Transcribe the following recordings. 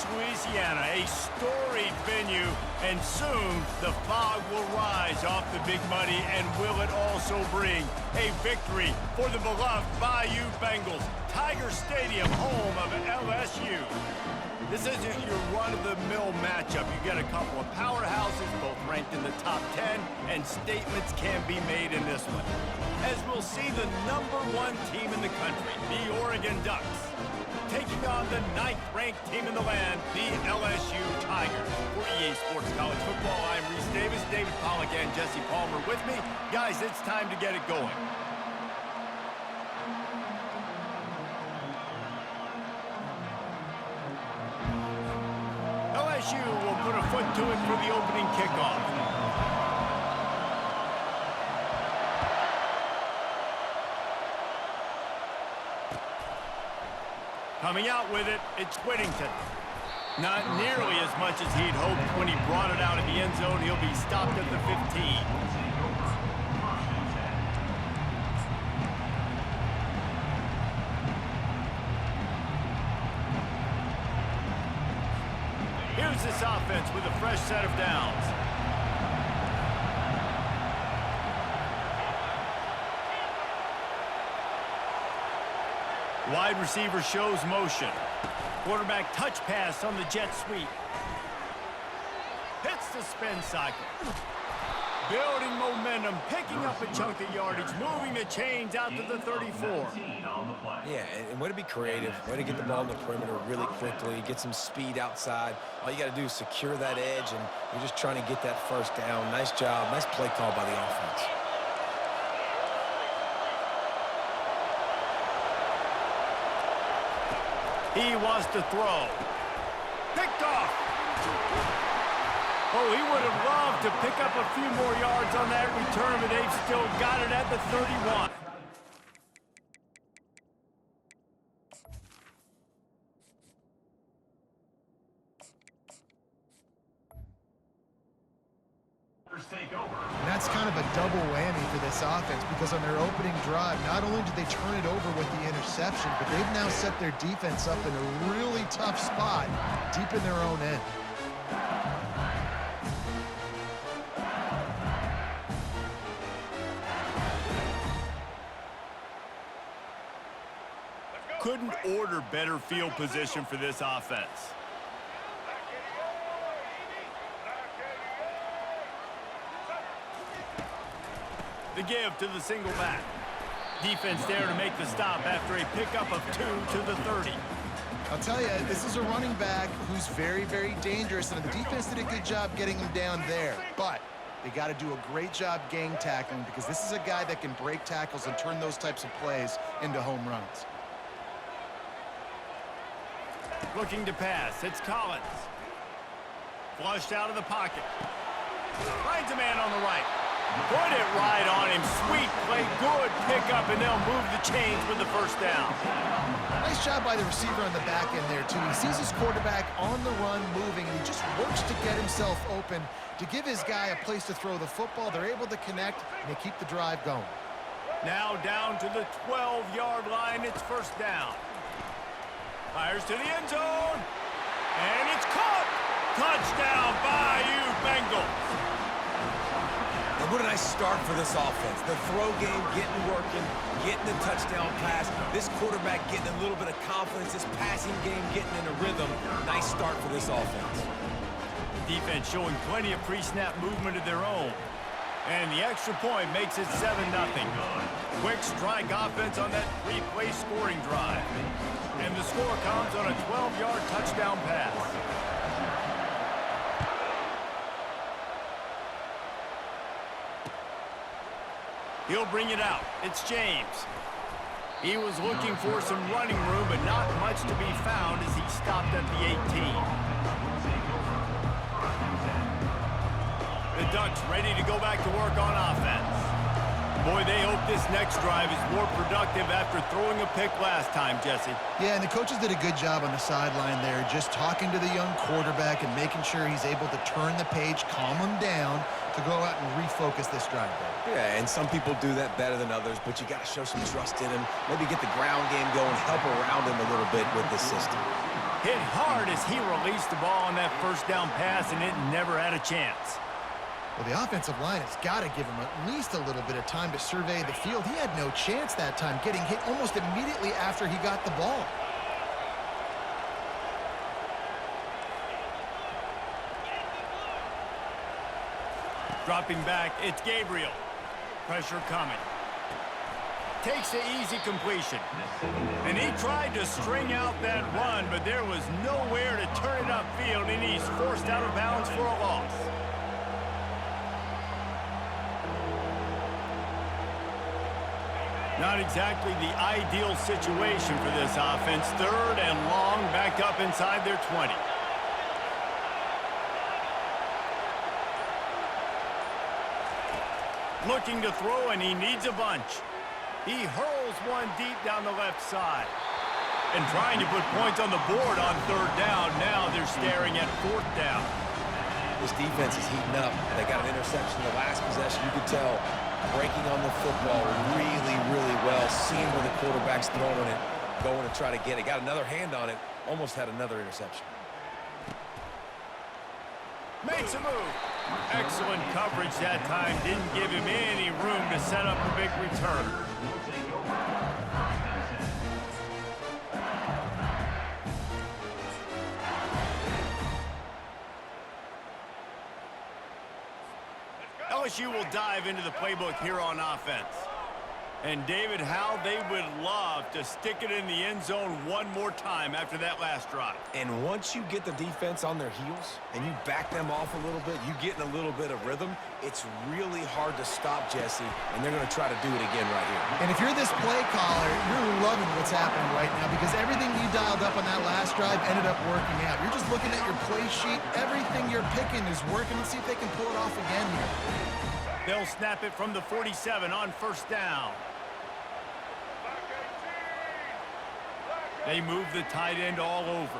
Beach, Louisiana, a storied venue, and soon the fog will rise off the Big Muddy, and will it also bring a victory for the beloved Bayou Bengals. Tiger Stadium, home of LSU. This isn't your run-of-the-mill matchup. You get a couple of powerhouses, both ranked in the top 10, and statements can be made in this one. As we'll see the #1 team in the country, the Oregon Ducks, taking on the 9th-ranked team in the land, the LSU Tigers. For EA Sports College Football, I'm Reese Davis, David Pollack, and Jesse Palmer with me. Guys, it's time to get it going. LSU will put a foot to it for the opening kickoff. Coming out with it, it's Whittington. Not nearly as much as he'd hoped when he brought it out of the end zone. He'll be stopped at the 15. Here's this offense with a fresh set of downs. Wide receiver shows motion. Quarterback touch pass on the jet sweep. Hits the spin cycle. Building momentum, picking up a chunk of yardage, moving the chains out to the 34. Yeah, and way to be creative, way to get the ball in the perimeter really quickly, get some speed outside. All you got to do is secure that edge, and you're just trying to get that first down. Nice job, nice play call by the offense. He wants to throw. Picked off. Oh, he would have loved to pick up a few more yards on that return, but they've still got it at the 31. And that's kind of a double whammy for this offense, because on their opening drive, not only did they turn it over with the interception, but they've now set their defense up in a really tough spot deep in their own end. Couldn't order better field position for this offense. The give to the single back. Defense there to make the stop after a pickup of 2 to the 30. I'll tell you, this is a running back who's very, very dangerous, and the defense did a good job getting him down there. But they got to do a great job gang tackling, because this is a guy that can break tackles and turn those types of plays into home runs. Looking to pass, it's Collins. Flushed out of the pocket. Finds a man on the right. Put it right on him. Sweet play, good pickup, and they'll move the chains with the first down. Nice job by the receiver on the back end there, too. He sees his quarterback on the run moving, and he just works to get himself open to give his guy a place to throw the football. They're able to connect, and they keep the drive going. Now down to the 12-yard line. It's first down. Fires to the end zone, and it's caught. Touchdown, Bayou Bengals. And what a nice start for this offense. The throw game getting working, getting the touchdown pass. This quarterback getting a little bit of confidence. This passing game getting in a rhythm. Nice start for this offense. Defense showing plenty of pre-snap movement of their own. And the extra point makes it 7-0. Quick strike offense on that 3-play scoring drive. And the score comes on a 12-yard touchdown pass. He'll bring it out. It's James. He was looking for some running room, but not much to be found as he stopped at the 18. The Ducks ready to go back to work on offense. Boy, they hope this next drive is more productive after throwing a pick last time, Jesse. Yeah, and the coaches did a good job on the sideline there, just talking to the young quarterback and making sure he's able to turn the page, calm him down to go out and refocus this drive there. Yeah, and some people do that better than others, but you got to show some trust in him, maybe get the ground game going, help around him a little bit with this system. Hit hard as he released the ball on that first down pass, and it never had a chance. Well, the offensive line has got to give him at least a little bit of time to survey the field. He had no chance that time, getting hit almost immediately after he got the ball. Dropping back, it's Gabriel. Pressure coming. Takes an easy completion. And he tried to string out that run, but there was nowhere to turn it upfield, and he's forced out of bounds for a loss. Not exactly the ideal situation for this offense. 3rd and long, back up inside their 20. Looking to throw, and he needs a bunch. He hurls one deep down the left side. And trying to put points on the board on 3rd down. Now they're staring at 4th down. This defense is heating up. They got an interception the last possession. You could tell breaking on the football really, really well. Seeing where the quarterback's throwing it, going to try to get it. Got another hand on it. Almost had another interception. Makes a move. Excellent coverage that time. Didn't give him any room to set up a big return. LSU will dive into the playbook here on offense. And David, how they would love to stick it in the end zone one more time after that last drive. And once you get the defense on their heels and you back them off a little bit, you get in a little bit of rhythm, it's really hard to stop, Jesse, and they're going to try to do it again right here. And if you're this play caller, you're loving what's happening right now because everything you dialed up on that last drive ended up working out. You're just looking at your play sheet. Everything you're picking is working. Let's see if they can pull it off again here. They'll snap it from the 47 on 1st down. They move the tight end all over.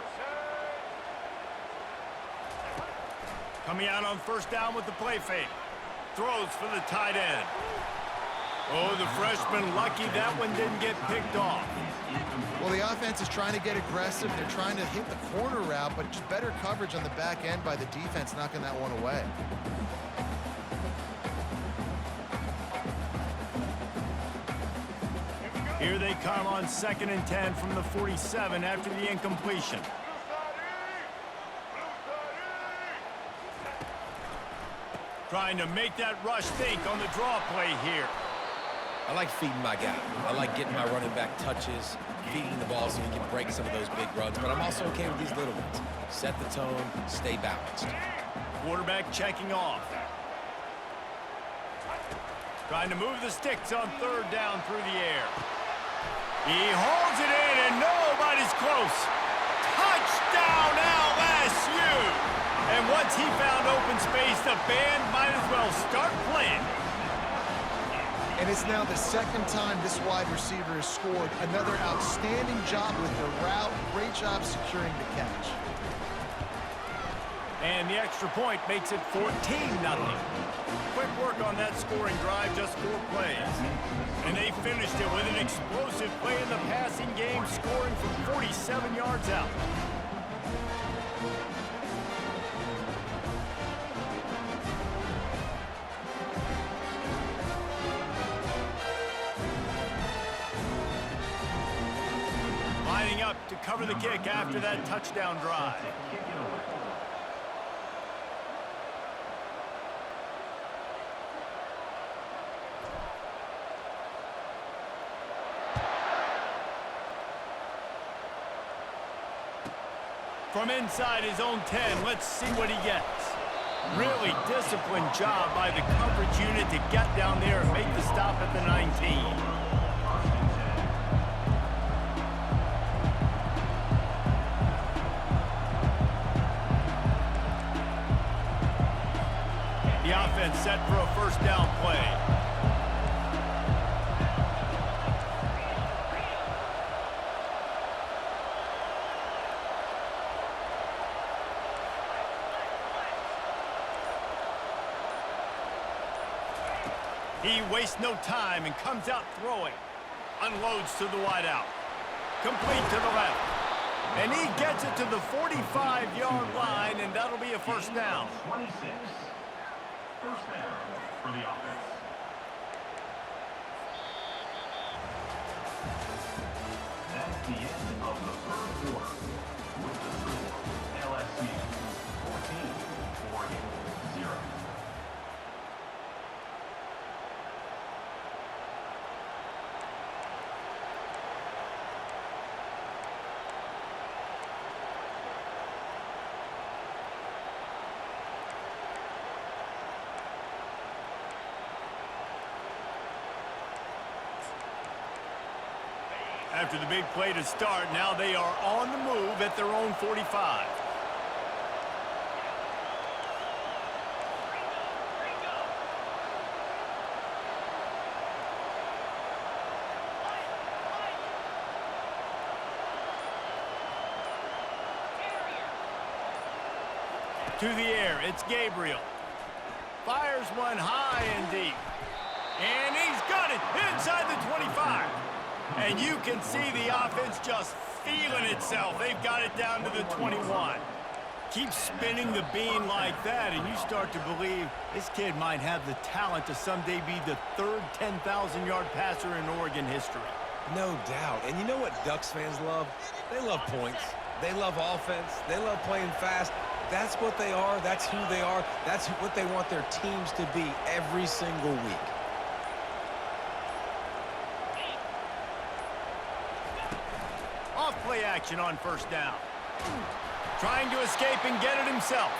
Coming out on 1st down with the play fake. Throws for the tight end. Oh, the freshman lucky that one didn't get picked off. Well, the offense is trying to get aggressive. They're trying to hit the corner route, but just better coverage on the back end by the defense knocking that one away. Here they come on 2nd and 10 from the 47 after the incompletion. Trying to make that rush think on the draw play here. I like feeding my guy. I like getting my running back touches, feeding the ball so he can break some of those big runs, but I'm also okay with these little ones. Set the tone, stay balanced. Quarterback checking off. Trying to move the sticks on 3rd down through the air. He holds it in, and nobody's close. Touchdown, LSU! And once he found open space, the band might as well start playing. And it's now the 2nd time this wide receiver has scored. Another outstanding job with the route. Great job securing the catch. And the extra point makes it 14-0. Quick work on that scoring drive, just 4 plays. And they finished it with an explosive play in the passing game, scoring from 47 yards out. Lining up to cover the kick after that touchdown drive. From inside his own 10, let's see what he gets. Really disciplined job by the coverage unit to get down there and make the stop at the 19. The offense set for a 1st down play. He wastes no time and comes out throwing. Unloads to the wideout. Complete to the left. And he gets it to the 45-yard line, and that'll be a first down. 26. First down for the offense. That's the end of the third quarter. With the score, LSU 14, Oregon 0. After the big play to start, now they are on the move at their own 45. To the air, it's Gabriel. Fires one high and deep. And he's got it inside the 25. And you can see the offense just feeling itself. They've got it down to the 21. Keep spinning the bean like that, and you start to believe this kid might have the talent to someday be the third 10,000-yard passer in Oregon history. No doubt. And you know what Ducks fans love? They love points. They love offense. They love playing fast. That's what they are. That's who they are. That's what they want their teams to be every single week. Off-play action on first down. Trying to escape and get it himself.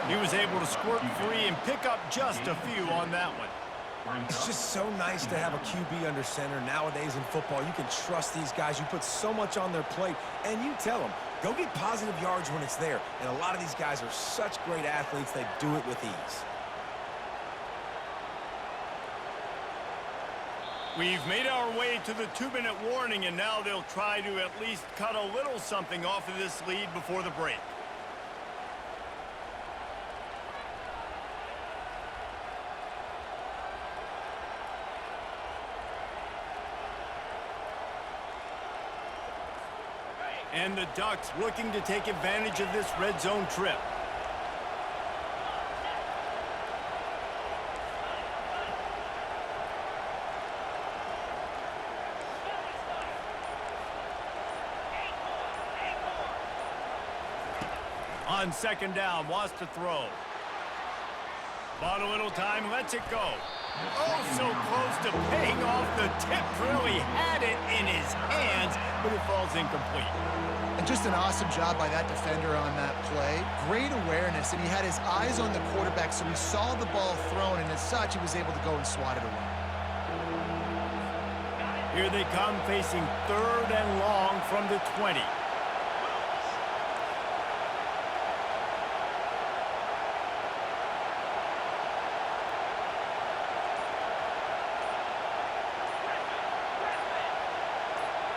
He was able to squirt free and pick up just a few on that one. It's just so nice to have a QB under center. Nowadays in football, you can trust these guys. You put so much on their plate, and you tell them, go get positive yards when it's there. And a lot of these guys are such great athletes, they do it with ease. We've made our way to the 2-minute warning, and now they'll try to at least cut a little something off of this lead before the break. And the Ducks looking to take advantage of this red zone trip. On second down, wants to throw. Bought a little time, lets it go. Oh, so close to paying off the tip drill. He had it in his hands, but it falls incomplete. And just an awesome job by that defender on that play. Great awareness, and he had his eyes on the quarterback, so he saw the ball thrown, and as such, he was able to go and swat it away. Here they come, facing third and long from the 20.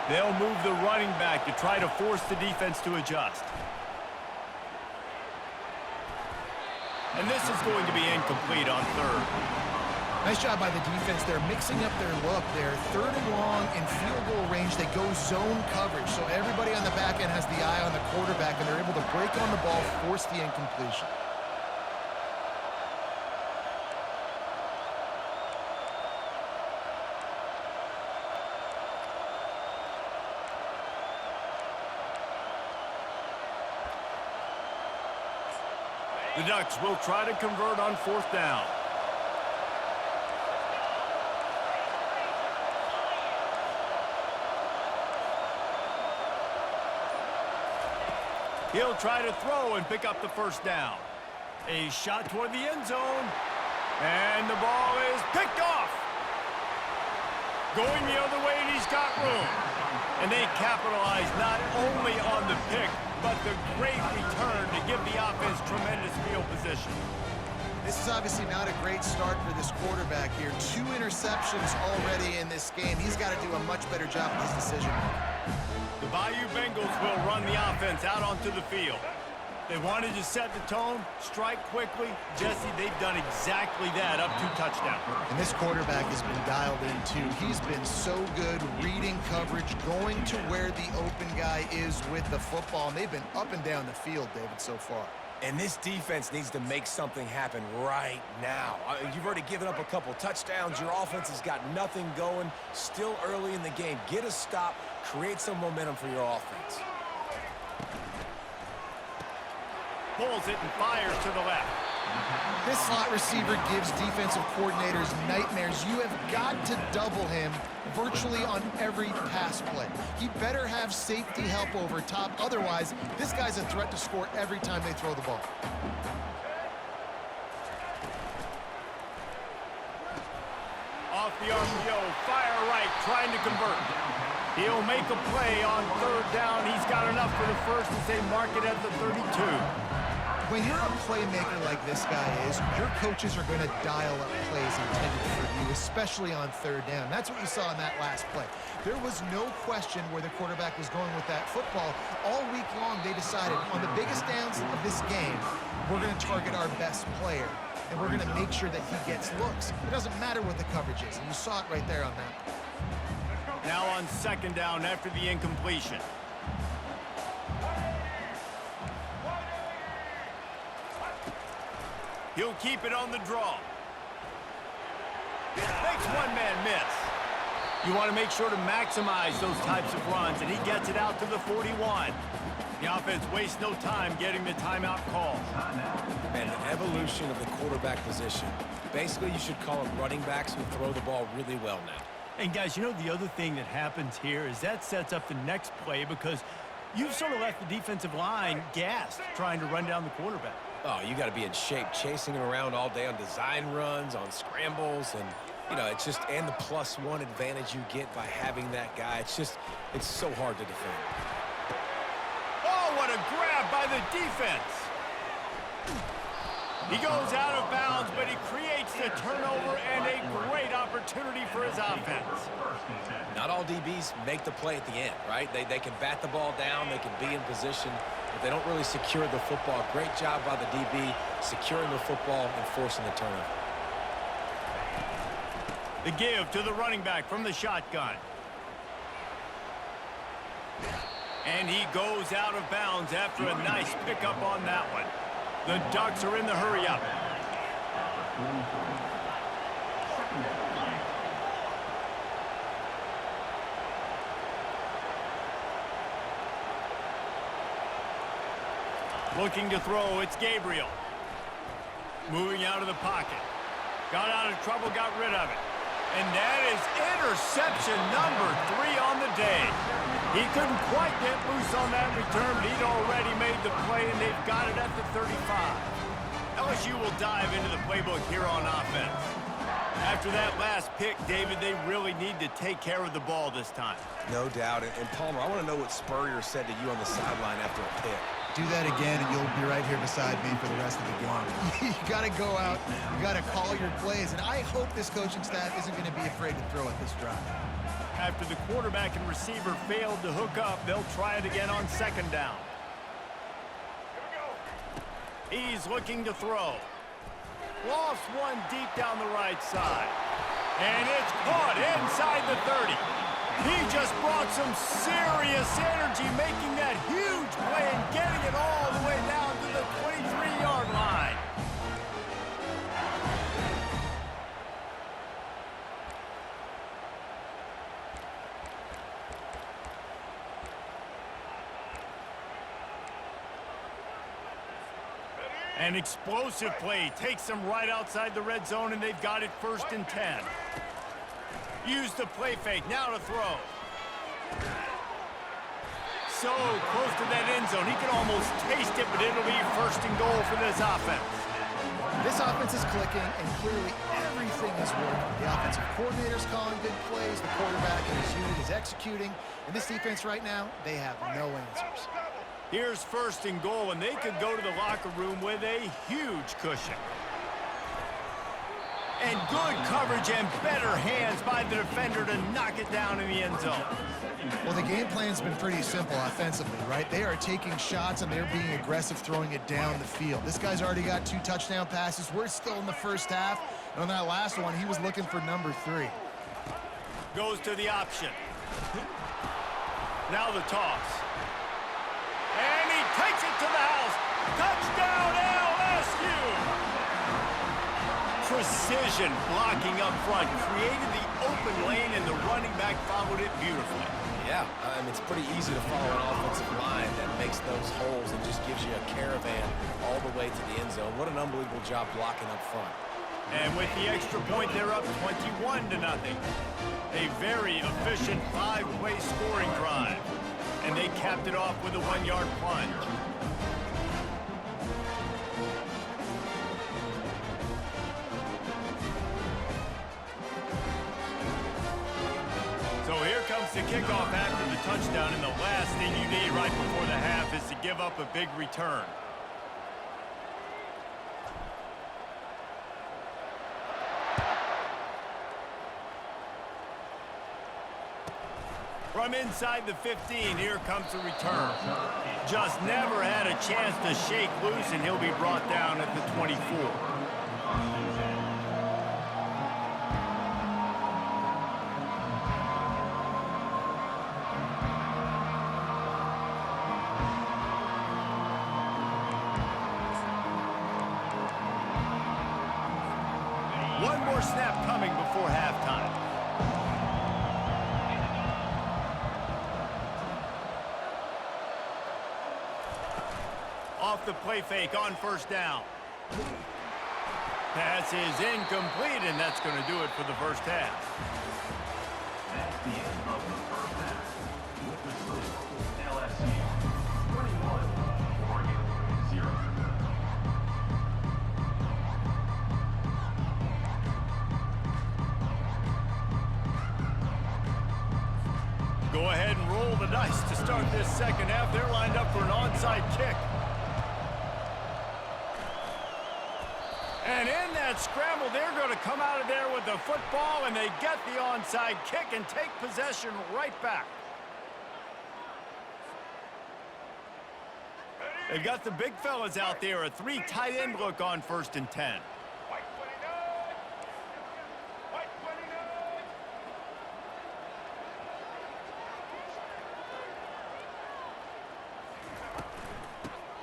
They'll move the running back to try to force the defense to adjust. And this is going to be incomplete on third. Nice job by the defense. They're mixing up their look. They're third and long in field goal range. They go zone coverage. So everybody on the back end has the eye on the quarterback, and they're able to break on the ball, force the incompletion. The Ducks will try to convert on fourth down. He'll try to throw and pick up the first down. A shot toward the end zone. And the ball is picked off. Going the other way, and he's got room. And they capitalize not only on the pick, but the great return to give the offense tremendous field position. This is obviously not a great start for this quarterback here. 2 interceptions already in this game. He's got to do a much better job with his decision. The Bayou Bengals will run the offense out onto the field. They wanted to set the tone, strike quickly. Jesse, they've done exactly that, up 2 touchdowns. And this quarterback has been dialed in, too. He's been so good reading coverage, going to where the open guy is with the football. And they've been up and down the field, David, so far. And this defense needs to make something happen right now. You've already given up a couple touchdowns. Your offense has got nothing going. Still early in the game. Get a stop. Create some momentum for your offense. Pulls it and fires to the left. This slot receiver gives defensive coordinators nightmares. You have got to double him virtually on every pass play. He better have safety help over top. Otherwise, this guy's a threat to score every time they throw the ball. Off the RPO, fire right, trying to convert. He'll make a play on 3rd down. He's got enough for the first as they mark it at the 32. When you're a playmaker like this guy is, your coaches are going to dial up plays intended for you, especially on 3rd down. That's what you saw in that last play. There was no question where the quarterback was going with that football. All week long, they decided on the biggest downs of this game, we're going to target our best player, and we're going to make sure that he gets looks. It doesn't matter what the coverage is, and you saw it right there on that. Now on 2nd down after the incompletion. He'll keep it on the draw. Makes one man miss. You want to make sure to maximize those types of runs, and he gets it out to the 41. The offense wastes no time getting the timeout call. And the evolution of the quarterback position. Basically, you should call them running backs who throw the ball really well now. And guys, you know the other thing that happens here is that sets up the next play because you've sort of left the defensive line gassed trying to run down the quarterback. Oh, you got to be in shape, chasing him around all day on design runs, on scrambles, and, you know, it's just, and the +1 advantage you get by having that guy. It's so hard to defend. Oh, what a grab by the defense. He goes out of bounds, but he creates the turnover and a great opportunity for his offense. Not all DBs make the play at the end, right? They can bat the ball down, they can be in position, but they don't really secure the football. Great job by the DB securing the football and forcing the turnover. The give to the running back from the shotgun. And he goes out of bounds after a nice pickup on that one. The Ducks are in the hurry-up. Looking to throw, it's Gabriel. Moving out of the pocket. Got out of trouble, got rid of it. And that is interception number 3 on the day. He couldn't quite get loose on that return, but he'd already made the play, and they've got it at the 35. LSU will dive into the playbook here on offense. After that last pick, David, they really need to take care of the ball this time. No doubt. And Palmer, I want to know what Spurrier said to you on the sideline after a pick. Do that again, and you'll be right here beside me for the rest of the game. You got to go out, you got to call your plays, and I hope this coaching staff isn't going to be afraid to throw at this drive. After the quarterback and receiver failed to hook up, they'll try it again on 2nd down. He's looking to throw. Lofts one deep down the right side. And it's caught inside the 30. He just brought some serious energy, making that huge play and getting it all the way down to the 23-yard line. An explosive play takes them right outside the red zone, and they've got it 1st and 10. Use the play fake, now to throw. So close to that end zone, he can almost taste it, but it'll be 1st and goal for this offense. This offense is clicking, and clearly everything is working. The offensive coordinator's calling good plays, the quarterback and his unit is executing, and this defense right now, they have no answers. Here's 1st and goal, and they could go to the locker room with a huge cushion. And good coverage and better hands by the defender to knock it down in the end zone. Well, the game plan's been pretty simple offensively, right? They are taking shots and they're being aggressive, throwing it down the field. This guy's already got 2 touchdown passes. We're still in the first half. And on that last one, he was looking for number 3. Goes to the option. Now the toss. And he takes it to the house. Touchdown, LSU! Precision blocking up front. Created the open lane, and the running back followed it beautifully. Yeah, I mean, it's pretty easy to follow an offensive line that makes those holes and just gives you a caravan all the way to the end zone. What an unbelievable job blocking up front. And with the extra point, they're up 21-0. A very efficient 5-play scoring drive. And they capped it off with a 1-yard plunge. So here comes the kickoff after the touchdown, and the last thing you need right before the half is to give up a big return. From inside the 15, here comes the return. Just never had a chance to shake loose, and he'll be brought down at the 24. One more snap coming before halftime. Off the play fake on first down. Pass is incomplete, and that's going to do it for the first half. That's the end of the first half. With the score, LSU 21, Oregon 0. Go ahead and roll the dice to start this second half. They're lined up for an onside kick. And in that scramble, they're going to come out of there with the football, and they get the onside kick and take possession right back. They've got the big fellas out there, a 3 tight end look on 1st and 10.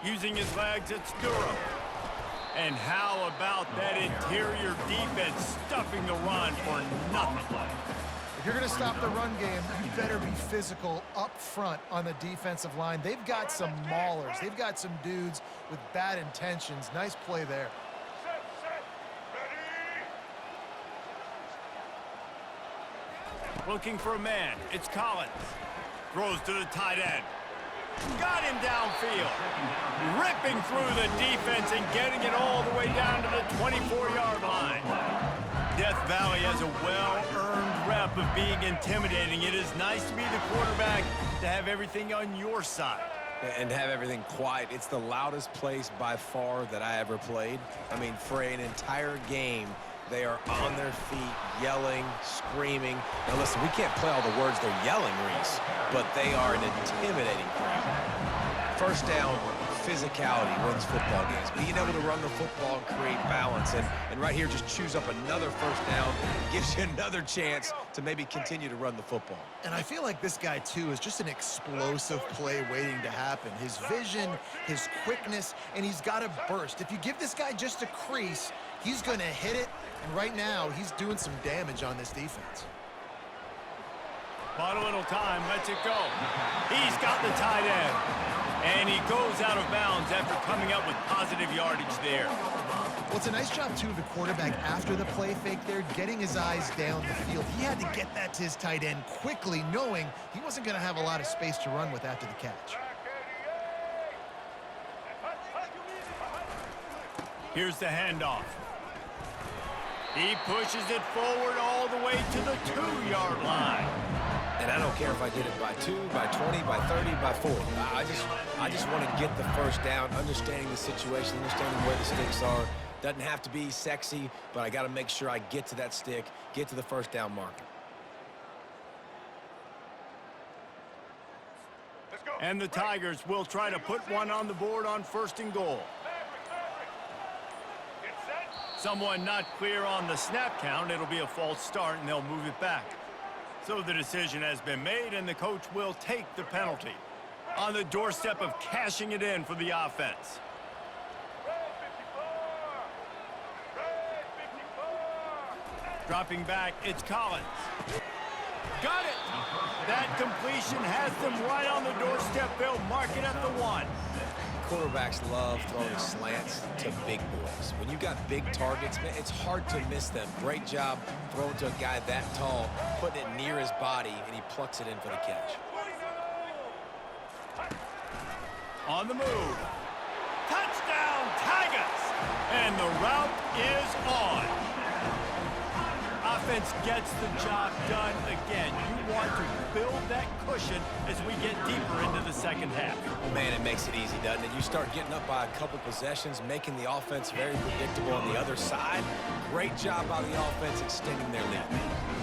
Using his legs, it's Durham. And how about that interior defense stuffing the run for nothing? If you're going to stop the run game, you better be physical up front on the defensive line. They've got some maulers. They've got some dudes with bad intentions. Nice play there. Looking for a man. It's Collins. Throws to the tight end. Got him downfield. Ripping through the defense and getting it all the way down to the 24-yard line. Death Valley has a well-earned rep of being intimidating. It is nice to be the quarterback, to have everything on your side. And have everything quiet. It's the loudest place by far that I ever played. I mean, for an entire game, they are on their feet, yelling, screaming. Now listen, we can't play all the words they're yelling, Reese, but they are an intimidating crowd. First down, physicality wins football games. Being able to run the football and create balance. And right here, just choose up another first down, gives you another chance to maybe continue to run the football. And I feel like this guy, too, is just an explosive play waiting to happen. His vision, his quickness, and he's got a burst. If you give this guy just a crease, he's going to hit it. And right now, he's doing some damage on this defense. Bought a little time, lets it go. He's got the tight end. And he goes out of bounds after coming up with positive yardage there. Well, it's a nice job, too, of the quarterback after the play fake there, getting his eyes down the field. He had to get that to his tight end quickly, knowing he wasn't going to have a lot of space to run with after the catch. Here's the handoff. He pushes it forward all the way to the 2-yard line. And I don't care if I get it by 2, by 20, by 30, by 40. I just want to get the first down, understanding the situation, understanding where the sticks are. Doesn't have to be sexy, but I got to make sure I get to that stick, get to the first down marker. And the Tigers will try to put one on the board on 1st and goal. Someone not clear on the snap count. It'll be a false start, and they'll move it back. So the decision has been made, and the coach will take the penalty. On the doorstep of cashing it in for the offense. Dropping back, it's Collins. Got it! That completion has them right on the doorstep. They'll mark it at the 1. Quarterbacks love throwing slants to big boys. When you got big targets, man, it's hard to miss them. Great job throwing to a guy that tall, putting it near his body, and he plucks it in for the catch. On the move. Touchdown, Tigers! And the route is on. Offense gets the job done again. You want to build that cushion as we get deeper into the second half. Man, it makes it easy, doesn't it? You start getting up by a couple possessions, making the offense very predictable on the other side. Great job by the offense extending their lead.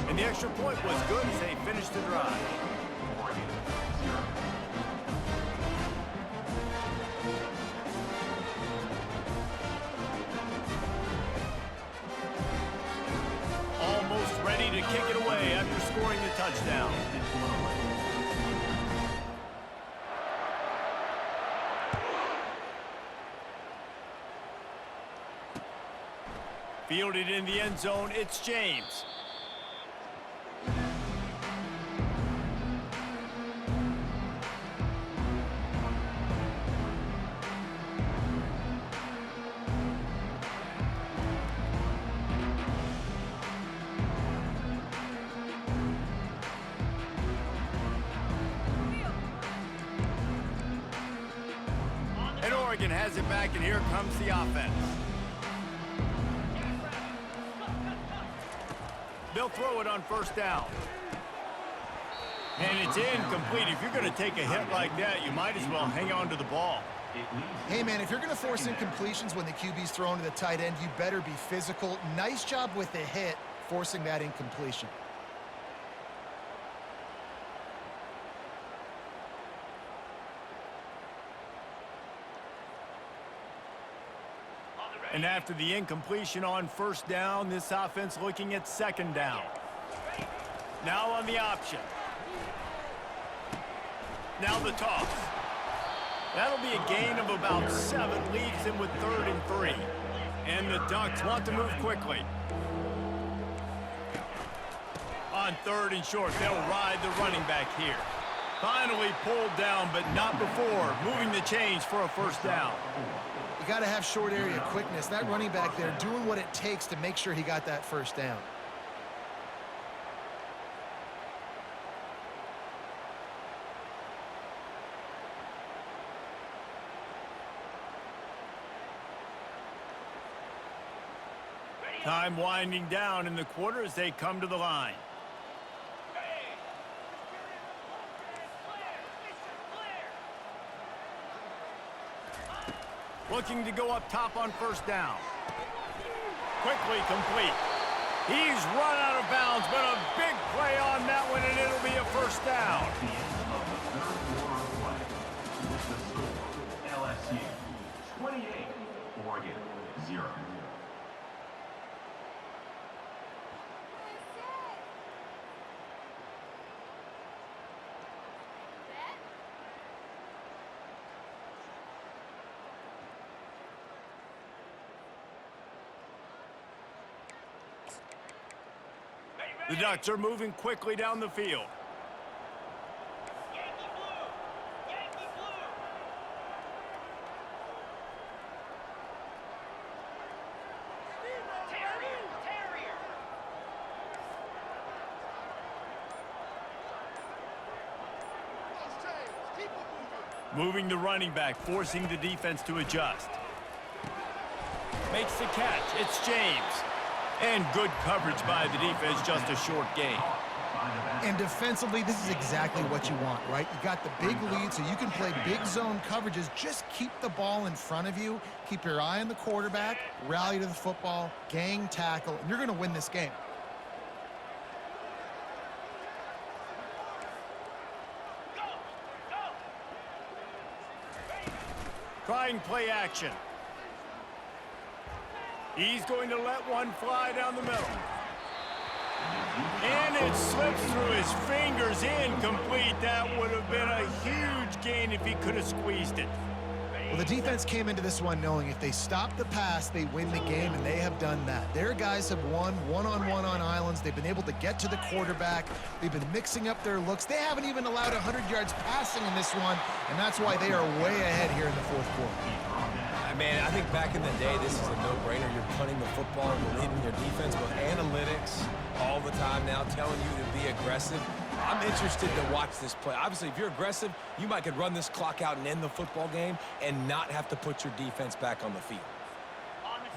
And the extra point was good as they finished the drive. Almost ready to kick it away after scoring the touchdown. Fielded in the end zone, it's James. And Oregon has it back, and here comes the offense. They'll throw it on 1st down. And it's incomplete. If you're going to take a hit like that, you might as well hang on to the ball. Hey, man, if you're going to force incompletions when the QB's thrown to the tight end, you better be physical. Nice job with the hit, forcing that incompletion. And after the incompletion on 1st down, this offense looking at 2nd down. Now on the option. Now the toss. That'll be a gain of about 7, leaves him with 3rd and 3. And the Ducks want to move quickly. On 3rd and short, they'll ride the running back here. Finally pulled down, but not before moving the chains for a 1st down. You got to have short area quickness. That running back there doing what it takes to make sure he got that 1st down. Time winding down in the quarter as they come to the line. Looking to go up top on 1st down. Quickly complete. He's run out of bounds, but a big play on that one, and it'll be a 1st down. At the end of the 3rd quarter of play, with the score, LSU 28, Oregon 0. The Ducks are moving quickly down the field. Yankee blue! Yankee blue! Terrier! Terrier! Moving the running back, forcing the defense to adjust. Makes the catch. It's James. And good coverage by the defense, just a short gain. By the back. And defensively, this is exactly what you want, right? You got the big lead, so you can play big zone coverages. Just keep the ball in front of you. Keep your eye on the quarterback, rally to the football, gang tackle, and you're going to win this game. Trying play action. He's going to let one fly down the middle. And it slips through his fingers, incomplete. That would have been a huge gain if he could have squeezed it. Well, the defense came into this one knowing if they stop the pass, they win the game, and they have done that. Their guys have won one-on-one on islands. They've been able to get to the quarterback. They've been mixing up their looks. They haven't even allowed 100 yards passing in this one, and that's why they are way ahead here in the fourth quarter. Man, I think back in the day, this is a no-brainer. You're punting the football and believing your defense, but analytics all the time now telling you to be aggressive. I'm interested to watch this play. Obviously, if you're aggressive, you might could run this clock out and end the football game and not have to put your defense back on the field.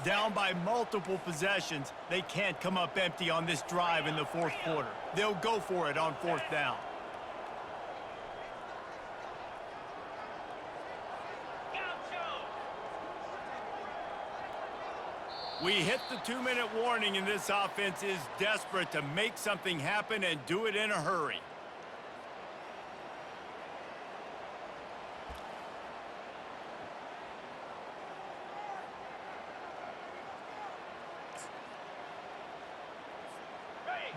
Down by multiple possessions, they can't come up empty on this drive in the fourth quarter. They'll go for it on fourth down. We hit the 2-minute warning, and this offense is desperate to make something happen and do it in a hurry.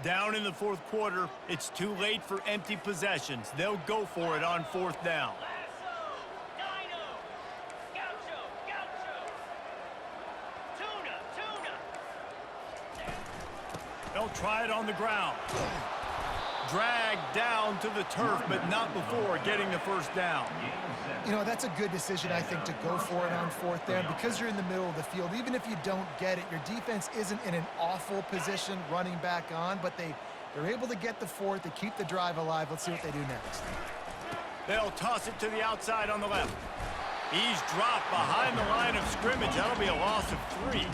Down in the fourth quarter, it's too late for empty possessions. They'll go for it on fourth down. They'll try it on the ground. Dragged down to the turf, but not before getting the first down. You know, that's a good decision, I think, to go for it on fourth down because you're in the middle of the field. Even if you don't get it, your defense isn't in an awful position running back on, but they're able to get the fourth, to keep the drive alive. Let's see what they do next. They'll toss it to the outside on the left. He's dropped behind the line of scrimmage. That'll be a loss of 3.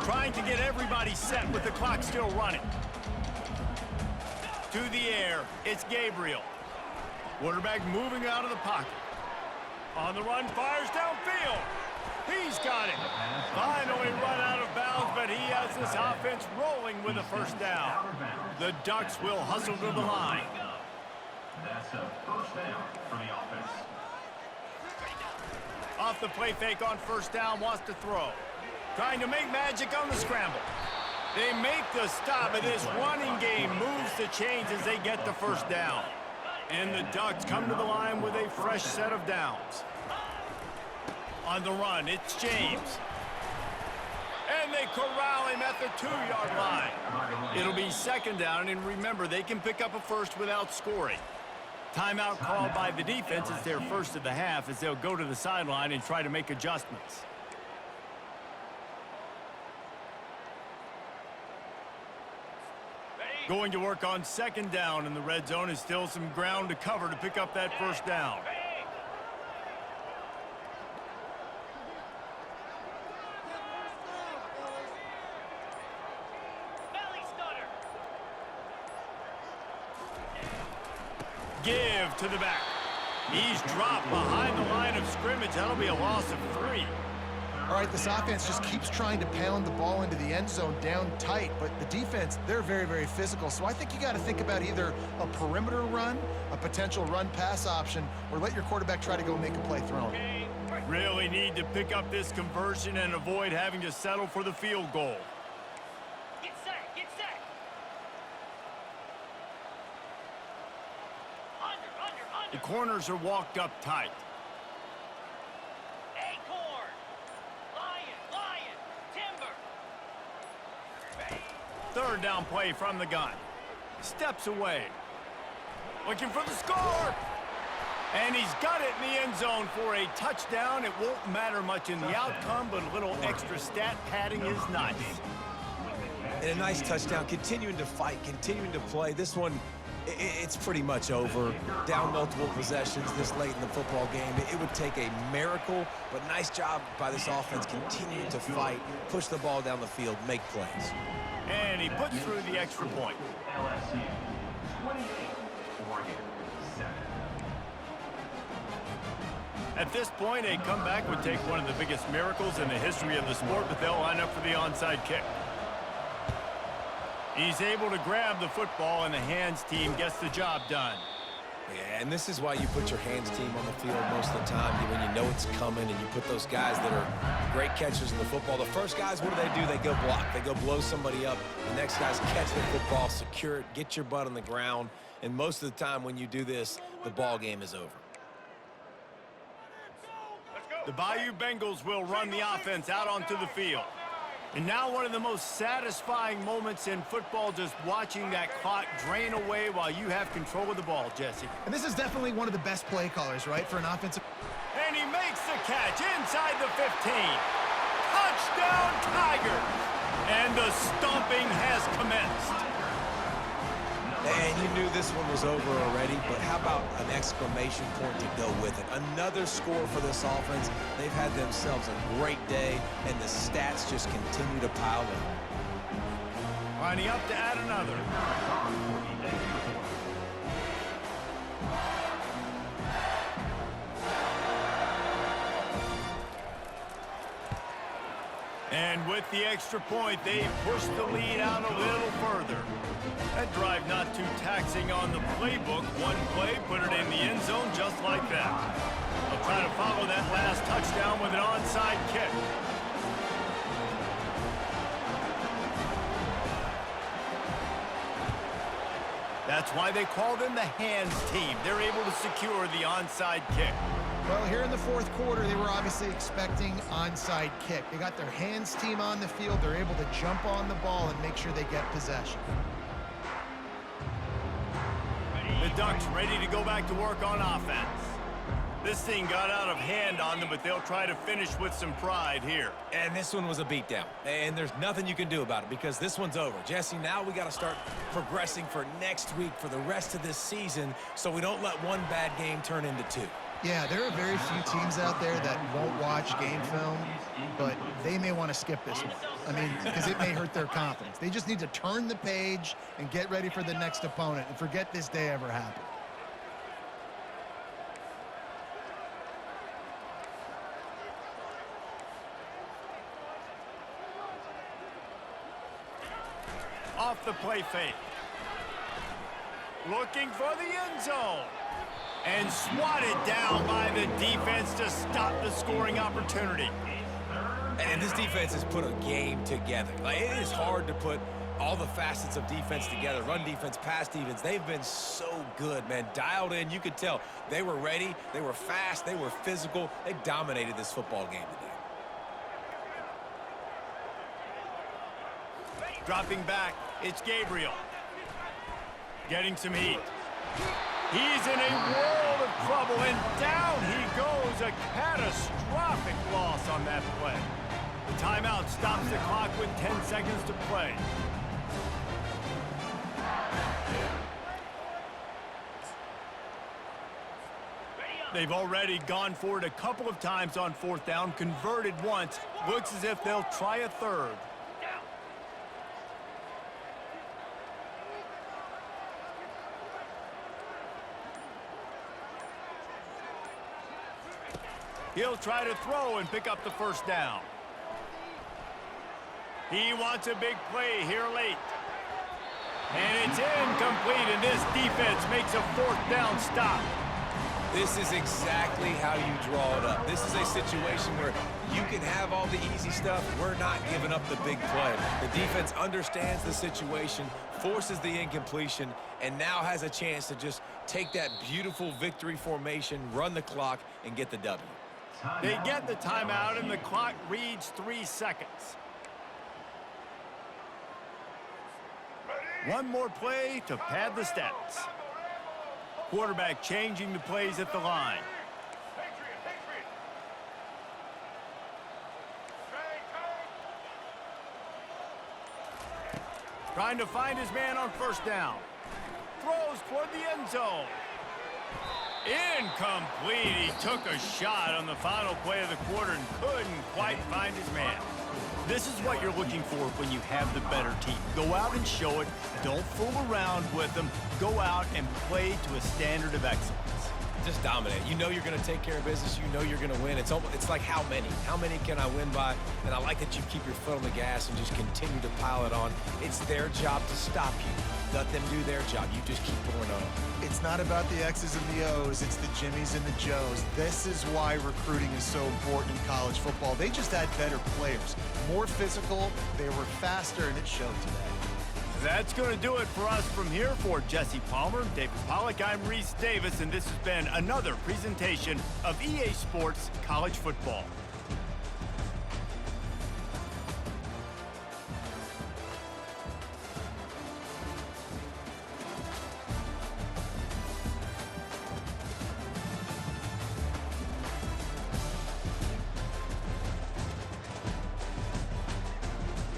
Trying to get everybody set with the clock still running. To the air, it's Gabriel. Quarterback moving out of the pocket. On the run, fires downfield. He's got it. Finally run out of bounds, but he has this offense rolling with a first down. The Ducks will hustle to the line. That's a first down for the offense. Off the play fake on first down, wants to throw. Trying to make magic on the scramble. They make the stop, and this running game moves the chains as they get the first down. And the Ducks come to the line with a fresh set of downs. On the run, it's James. And they corral him at the 2-yard line. It'll be second down, and remember, they can pick up a first without scoring. Timeout called by the defense. It's their first of the half as they'll go to the sideline and try to make adjustments. Going to work on second down in the red zone is still some ground to cover to pick up that first down. Give to the back. He's dropped behind the line of scrimmage. That'll be a loss of 3. All right, this offense just keeps trying to pound the ball into the end zone down tight, but the defense, they're very, very physical. So I think you got to think about either a perimeter run, a potential run-pass option, or let your quarterback try to go make a play throwing. Really need to pick up this conversion and avoid having to settle for the field goal. Get set, get set. Under. The corners are walked up tight. Acorn. Lion, timber. Third down play from the gun. Steps away. Looking for the score. And he's got it in the end zone for a touchdown. It won't matter much in the outcome, but a little extra stat padding is nice. And a nice touchdown, continuing to fight, continuing to play. This one, it's pretty much over. Down multiple possessions this late in the football game. It would take a miracle, but nice job by this offense continuing to fight, push the ball down the field, make plays. And he puts through the extra point. LSU. 28, Oregon 7. At this point, a comeback would take one of the biggest miracles in the history of the sport, but they'll line up for the onside kick. He's able to grab the football, and the hands team gets the job done. Yeah, and this is why you put your hands team on the field most of the time, when you know it's coming, and you put those guys that are great catchers in the football. The first guys, what do? They go block. They go blow somebody up. The next guys catch the football, secure it, get your butt on the ground. And most of the time when you do this, the ball game is over. The Bayou Bengals will run the offense out onto the field. And now one of the most satisfying moments in football, just watching that clock drain away while you have control of the ball, Jesse. And this is definitely one of the best play callers, right, for an offensive... And he makes the catch inside the 15. Touchdown, Tigers! And the stomping has commenced. And you knew this one was over already, but how about an exclamation point to go with it? Another score for this offense. They've had themselves a great day, and the stats just continue to pile up. Lining up to add another. And with the extra point, they push the lead out a little further. That drive not too taxing on the playbook. One play, put it in the end zone just like that. They'll try to follow that last touchdown with an onside kick. That's why they call them the hands team. They're able to secure the onside kick. Well, here in the fourth quarter, they were obviously expecting onside kick. They got their hands team on the field. They're able to jump on the ball and make sure they get possession. The Ducks ready to go back to work on offense. This thing got out of hand on them, but they'll try to finish with some pride here. And this one was a beatdown. And there's nothing you can do about it because this one's over. Jesse, now we got to start progressing for next week for the rest of this season so we don't let one bad game turn into two. Yeah, there are very few teams out there that won't watch game film, but they may want to skip this one. I mean, because it may hurt their confidence. They just need to turn the page and get ready for the next opponent and forget this day ever happened. Off the play fake. Looking for the end zone. And swatted down by the defense to stop the scoring opportunity. And this defense has put a game together. Like, it is hard to put all the facets of defense together. Run defense, pass defense. They've been so good, man. Dialed in. You could tell they were ready. They were fast. They were physical. They dominated this football game today. Dropping back, it's Gabriel. Getting some heat. He's in a world of trouble, and down he goes. A catastrophic loss on that play. The timeout stops the clock with 10 seconds to play. They've already gone for it a couple of times on fourth down, converted once. Looks as if they'll try a third. He'll try to throw and pick up the first down. He wants a big play here late. And it's incomplete, and this defense makes a fourth down stop. This is exactly how you draw it up. This is a situation where you can have all the easy stuff. We're not giving up the big play. The defense understands the situation, forces the incompletion, and now has a chance to just take that beautiful victory formation, run the clock, and get the W. They get the timeout, and the clock reads 3 seconds. One more play to pad the stats. Quarterback changing the plays at the line. Trying to find his man on first down. Throws toward the end zone. Incomplete. He took a shot on the final play of the quarter and couldn't quite find his man. This is what you're looking for when you have the better team. Go out and show it. Don't fool around with them. Go out and play to a standard of excellence. Just dominate. You know you're going to take care of business. You know you're going to win. It's like how many? How many can I win by? And I like that you keep your foot on the gas and just continue to pile it on. It's their job to stop you. Let them do their job. You just keep pouring on. It's not about the X's and the O's. It's the Jimmies and the Joes. This is why recruiting is so important in college football. They just had better players, more physical. They were faster, and it showed today. That's going to do it for us from here. For Jesse Palmer, David Pollack, I'm Reese Davis, and this has been another presentation of EA Sports College Football.